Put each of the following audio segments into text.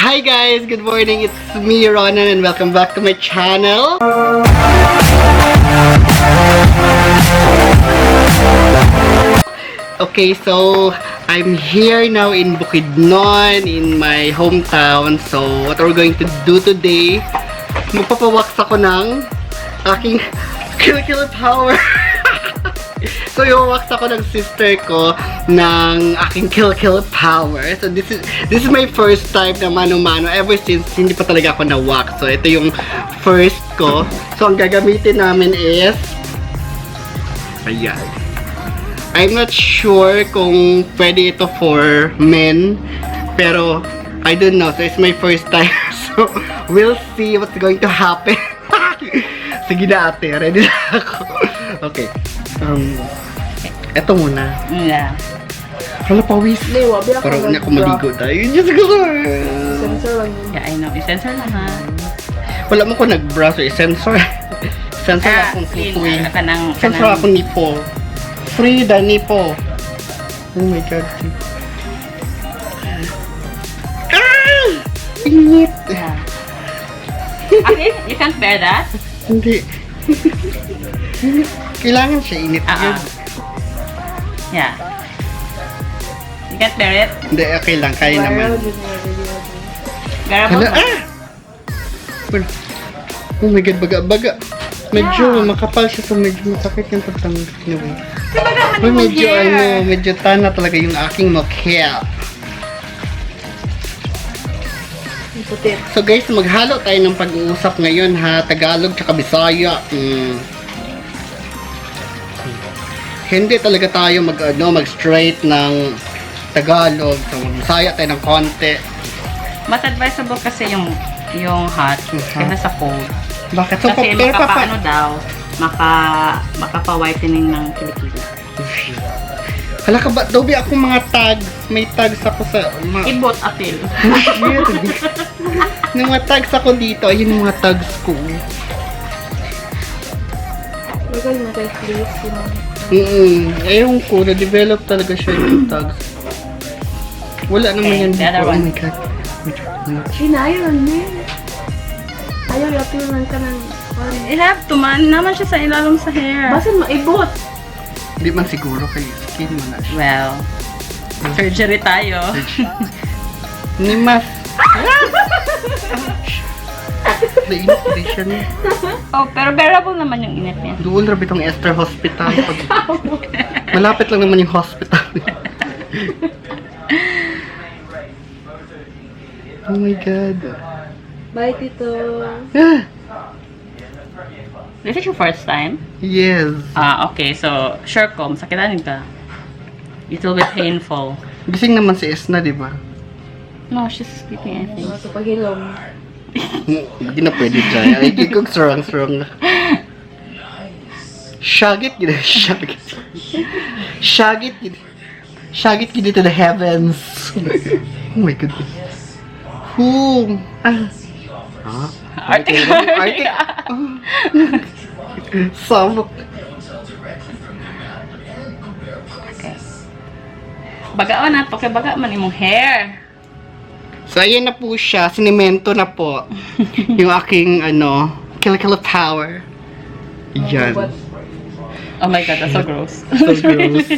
Hi guys, good morning. It's me, Ronan, and welcome back to my channel. Okay, so I'm here now in Bukidnon, in my hometown. So what are we going to do today? Magpapawax ako ng aking Kili-Kili power. So, iwawax ako ng sister ko ng aking Kili-Kili power. So, this is my first time na mano-mano ever since hindi pa talaga ako na-wax. So, ito yung first ko. So, ang gagamitin namin is ayan. I'm not sure kung pwede ito for men, pero I don't know. So, it's my first time. So, we'll see what's going to happen. Sige na ate, ready na ako. Okay. Eto muna. Yeah. Hala, pawis. Parang hindi ako maligo tayo. Diyos ko. Sensor lang yun. Yeah, I know. I-sensor naman. Wala mo ko nag-brush. Sensor. Sensor akong tutuwi. Sensor akong nipo. Free the nipo. Oh my God. Ah! Init. Yeah. Okay, you can't bear that? Hindi. Kailangan siya init. Yeah. You can't bear it? Hindi, okay lang. Kaya naman. Bearable Hala, ah! Oh my God, baga-baga. Medyo makapal siya, so medyo masakit yung pagtanggap niyo. Oh, medyo tana talaga yung aking mukha. So guys, maghalo tayo ng pag-uusap ngayon ha. Tagalog tsaka Bisaya. Hindi talaga tayo mag-straight ng Tagalog. So mag-Bisaya tayo ng konti. Mas advisable kasi yung hot kaysa sa cold. Bakit? So, kasi makapa-ano daw, makapa-whitening ng Kili-Kili. Hala ka ba? Dobi ako mga tags. May tags ako sa... Ibot apil. Yung mga tags ako dito. Ayun yung mga tags ko. Bagal na tayo please. Ayun ko. Na-develop talaga siya yung tags. Wala naman yan the dito. other Oh one. my God. Ayaw man. Ayaw, yapin lang ka ng... You have to man. Naman siya sa ilalong sa hair. Basan maibot? Hindi man siguro kay skin mo na siya. Well, surgery tayo. Ni mas. Nainit din siya niya. Oh, pero bearable naman yung init niya. Doon rabi itong Esther Hospital. Malapit lang naman yung hospital. Oh my God. Bye, Tito. Ah, This is your first time? yes. Okay. So, sure ko, masakitanin ka. It will be painful. Gising naman si Esna, di ba? No, she's sleeping, I think. Sa paghilom. Hindi na pwede dyan. Ay, kikog strong. Shagit, gina. Shagit. Shagit, gina to the heavens. Oh my goodness. Who? Arctic. Samok. Okay. Bagaan na. Pakibaga man imong hair. So, ayan na po siya. Sinimento na po. Yung aking, Kili-Kili power. Yan. Oh my God, that's so gross. So gross.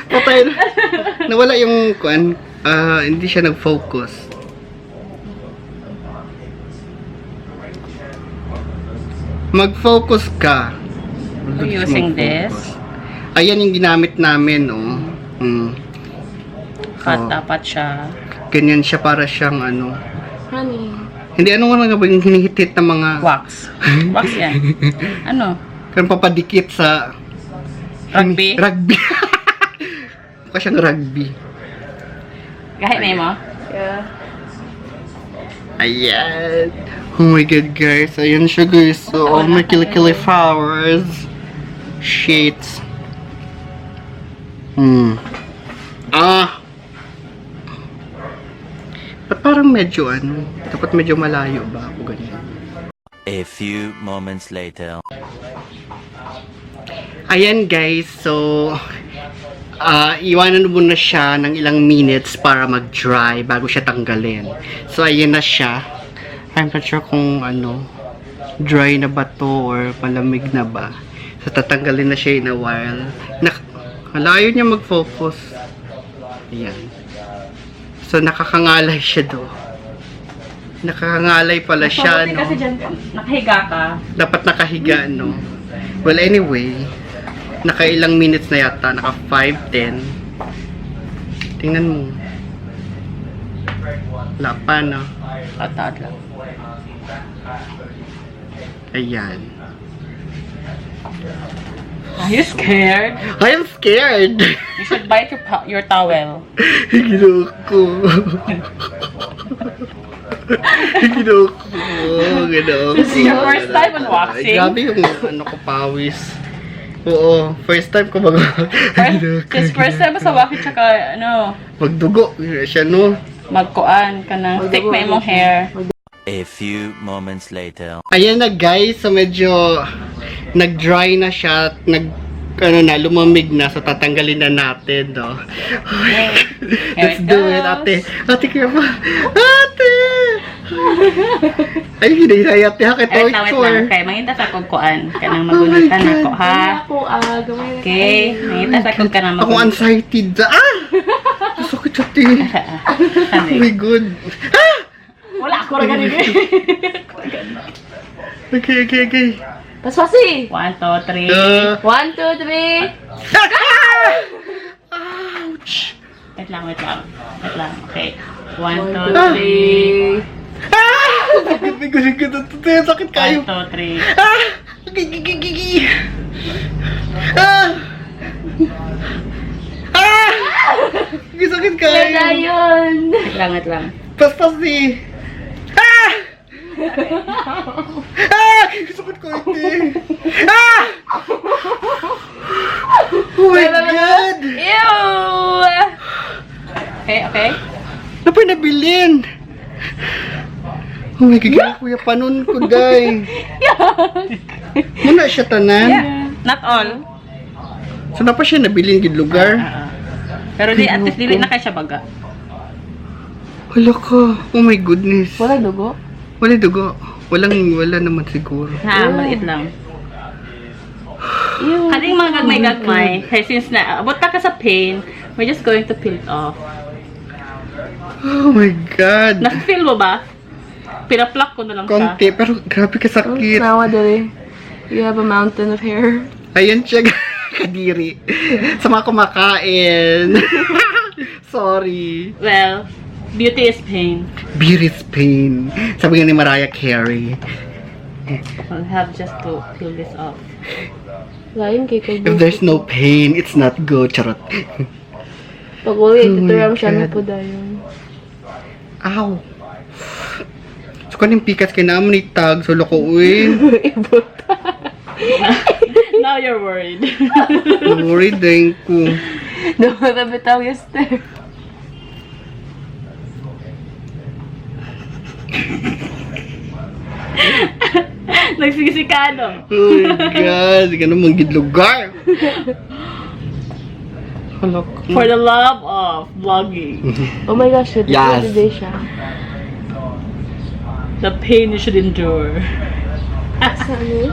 Patay na. Nawala yung kuan. Hindi siya nag-focus. Mag-focus ka. Are you using this? Ayan yung ginamit namin, oh. Dapat siya. Ganyan siya para siyang Honey. Hindi, ano nga ba yung hinihitit ng mga... Wax. Wax yan. Ano? Kaya papadikit sa... Rugby? Rugby. Mukha siyang rugby. Kahit na mo? Yeah. Ayan. Oh my God, guys. Ayan siya, guys. So, all my Kili-Kili flowers. Shades. Ba't parang medyo dapat medyo malayo ba ako ganyan? A few moments later. Ayan guys, so iwanan mo na siya ng ilang minutes para mag-dry bago siya tanggalin. So, ayan na siya. I'm not sure kung dry na ba to or malamig na ba. So, tatanggalin na siya in a while. Ayaw niya mag-focus. Ayan. So, nakakangalay siya do. Nakakangalay pala siya, no? Kasi dyan, nakahiga ka. Dapat nakahiga, no? Well, anyway, naka-ilang minutes na yata. Naka 5, 10. Tingnan mo. Wala pa, no? Patad lang. Ayan. Are you scared? I am scared! You should bite your towel. Ginoko. Ginoko. This is your first time on waxing? Grabe yung ko pawis. Oo, first time ko First time mo sa waxing tsaka magdugo. Siya, no? magkuan ka ng stick na imong hair. A few moments later. Ayan na guys, so medyo nag-dry na siya, lumamig na, so tatanggalin na natin, no? Let's do it, ate. Ate, kaya ba? Ate! Ay, hinay ate, ha, kay Wait lang. Kaya mangita sa kukuan. Kanang magulitan ako, ha? Okay, mangita sa kung kanang Ako anxiety. Sakit ate. Oh my God. Wala ako rin ganun. Okay. Paswasi! 1, 2, 3. 1, 2, 3. Ouch! Wait lang. Okay. 1, 2, 3. Sakit kayo. 1, 2, 3. Gigi. Sakit kayo. Wala yun! Wait lang. Paspas ni. Sakit ko ito. Oh my God! Ew! Okay. Ano pa nabilin? Oh my God, kuya, panon ko, day. Muna siya tanan. Yeah. Not all. So, na pa siya nabilin gid lugar? Pero at least dili na kay siya baga. Wala ka. Oh my goodness. Wala dugo? Wala dugo. Wala naman siguro. Maliit lang. Kaling mga gagmay. Kaya since abot ka sa pain, we're just going to peel it off. Oh my God. Nasa-feel mo ba? Pinaplak ko na lang siya. Konti, pero grabe ka sakit. Nawa dali. You have a mountain of hair. Ayan siya, kadiri. Sa mga kumakain. Sorry. Well, beauty is pain. Beauty is pain. Sabi nga ni Mariah Carey. We'll have just to peel this off. Lain kay kay If there's no pain, it's not good. Charot. Pag uwi, Oh my tuturam siya na God. po dayon. Ow. So, kaning pikas kay naman ni tag. So, loko, uy. Now you're worried. Worried din ko. Dapat bitaw yester. Nagsisikano. Oh my God. Hindi ka naman gidlugar. Halok. For the love of vlogging. Oh my gosh, ito Yes. today siya. The pain you should endure. Saan yun?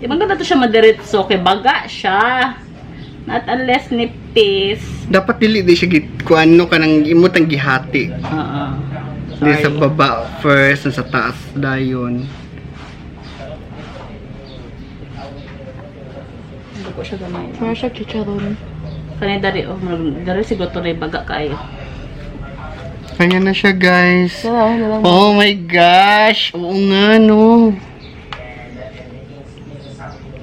Maganda to siya madiretso kay baga siya. Not unless nipis. Dapat dili di siya kung ano ka nang imot ang gihati. Di sa baba first, sa taas dayon. Hindi ko siya gamay. Para siya chicharon. Kanina dari siguro to na baga kayo. Kaya na siya, guys. Nalang. Oh my gosh! Oo nga, no.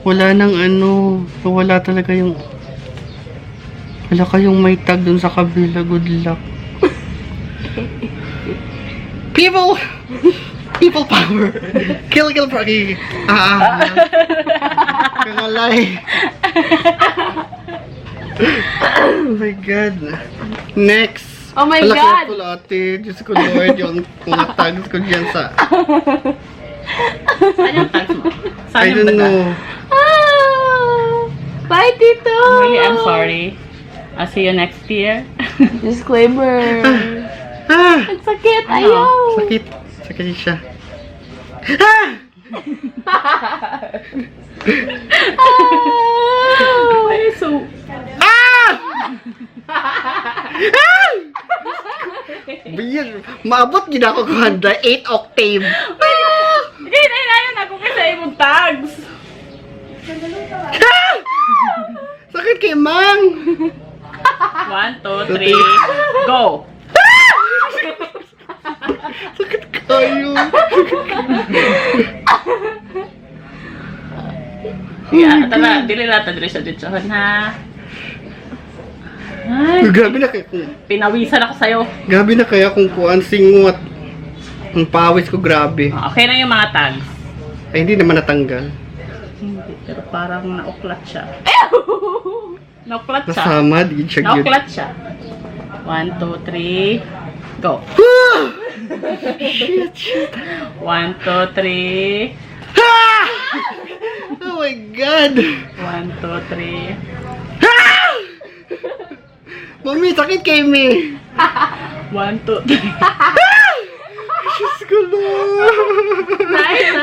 Wala nang wala talaga yung... Wala kayong may tag dun sa kabila. Good luck. People power! Kill power! Kangalay. Oh my God. Next. Oh my Wala, God! careful, ate. Diyos ko, Lord, yung mga tags ko dyan sa... Saan yung tags mo? Saan I yung don't baga? know. Bye, Tito! Really, I'm sorry. I'll see you next year. Disclaimer. Ah! Ang sakit, Ano? ayaw! Sakit. Sakit siya. Ah! Ay, so... Ah! Ah! Biyan, maabot gina ako kung 8 octave. Hindi, nailayan ako kasi imong tags. Ah! Sakit kay Mang. 1, 2, 3, go! Sakit kayo. Yeah, tala, dili lata dili sa ditsohan ha. Ay, Grabe na kayo. pinawisan ako sa'yo. Grabe na kaya kung kuan singot. Ang pawis ko grabe. Okay na yung mga tags. Ay, hindi naman natanggal. Hindi, pero parang nauklat siya. Nauklat siya. Nasama, di siya yun. Nauklat siya. 1, 2, 3, go. Shit, shit. 1, 2, 3. Ah! Oh my God! 1, 2, 3. Ah! Mami, sakit kay me. 1, 2, 3. Diyos ko lang.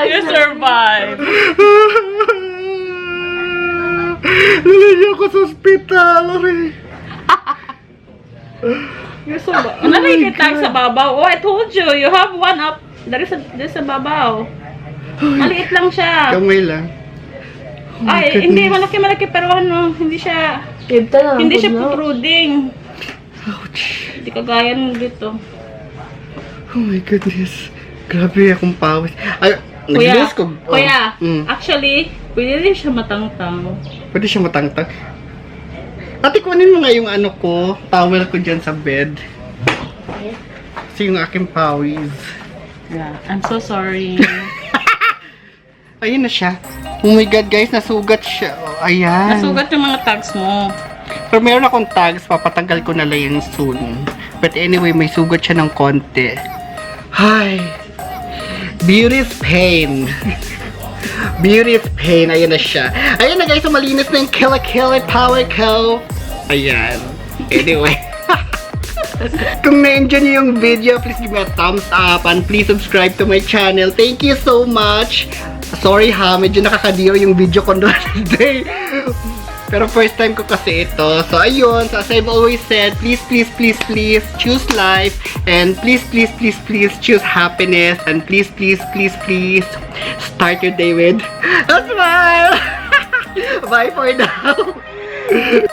You survived. Lalagyan ko sa ospital. You survived. Ano may tag sa babaw? Oh, I told you. You have one up. Dari sa babaw. Maliit lang siya. Kamay lang. Ay, hindi. Malaki-malaki. Pero ano, hindi siya... Ibta na. Hindi siya no? protruding. Ouch. Hindi kagaya nung dito. Oh my goodness. Grabe akong pawis. Ay, Kuya, nag-lose ko. Oh. kuya, Mm. actually, pwede rin siya matangtang. Pwede siya matangtang. Ate, kunin mo nga yung ano ko, towel ko dyan sa bed. Kasi yung aking pawis. Yeah, I'm so sorry. Ayun na siya. Oh my God, guys, nasugat siya. Oh, ayan. Nasugat yung mga tags mo. Pero meron akong tags, papatanggal ko na lang yan soon. But anyway, may sugat siya ng konti. Hi. Beauty's pain. Beauty's pain. Ayan na siya. Ayan na guys, so malinis na yung Kili-Kili power ko. Ayan. Anyway. Kung na-enjoy niyo yung video, please give me a thumbs up and please subscribe to my channel. Thank you so much. Sorry ha, medyo nakakadiyo yung video ko noon today. Pero first time ko kasi ito. So ayun, so as I've always said, please choose life and please choose happiness and please start your day with a smile. Bye for now.